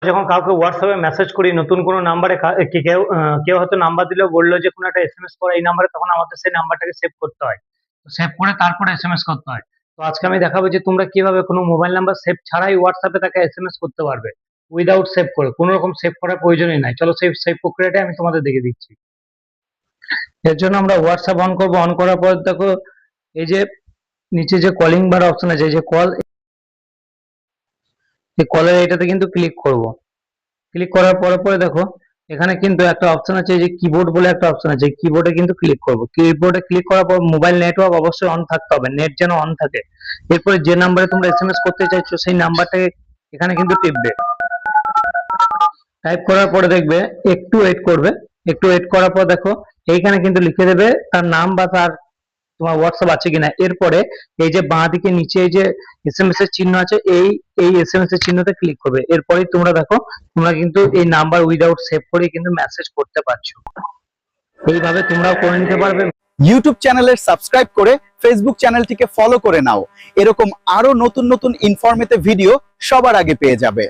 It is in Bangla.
যখন কাউকে হোয়াটসঅ্যাপে মেসেজ করি নতুন কোনো নাম্বারে কেউ হয়তো নাম্বার দিল, বলল যে কোনো একটা এসএমএস করো এই নাম্বারে, তখন আমাদের সেই নাম্বারটাকে সেভ করতে হয়। সেভ করে তারপরে এসএমএস করতে হয়। তো আজকে আমি দেখাবো যে তোমরা কিভাবে কোনো মোবাইল নাম্বার সেভ ছাড়াই হোয়াটসঅ্যাপে তাকে এসএমএস করতে পারবে, উইদাউট সেভ করে। কোনো রকম সেভ করার প্রয়োজনই নাই। চলো সেই সেভ প্রক্রিয়াটা আমি তোমাদের দেখিয়ে দিচ্ছি। এর জন্য আমরা হোয়াটসঅ্যাপ অন করবো। অন করার পর দেখো এই যে নিচে যে কলিং বার অপশন আছে, এই যে কল, এই কলের এটাতে কিন্তু ক্লিক করব। ক্লিক করার পরে দেখো এখানে কিন্তু একটা অপশন আছে, এই যে কিবোর্ড বলে একটা অপশন আছে, কিবোর্ডে কিন্তু ক্লিক করব। কিবোর্ডে ক্লিক করার পর মোবাইল নেটওয়ার্ক অবশ্যই অন থাকতে হবে, নেট যেন অন থাকে। এরপরে যে নাম্বারে তোমরা এসএমএস করতে চাইছো সেই নাম্বারটাকে এখানে কিন্তু টিপবে। টাইপ করার পরে দেখবে একটু ওয়েট করবে। একটু ওয়েট করার পর দেখো এইখানে কিন্তু লিখে দেবে তার নাম বা তার তোমার হোয়াটসঅ্যাপ আছে কিনা। এরপরে এই যে বাঁ দিকে নিচে এই যে এসএমএস এর চিহ্ন আছে, এই এসএমএস এর চিহ্নতে ক্লিক করবে। এরপরেই তোমরা দেখো তোমরা কিন্তু এই নাম্বার উইদাউট সেভ করে কিন্তু মেসেজ করতে পারছো। এইভাবে তোমরাও করে নিতে পারবে। ইউটিউব চ্যানেলের সাবস্ক্রাইব করে ফেসবুক চ্যানেলটিকে ফলো করে নাও। এরকম আরো নতুন নতুন ইনফরমেটিভ ভিডিও সবার আগে পেয়ে যাবে।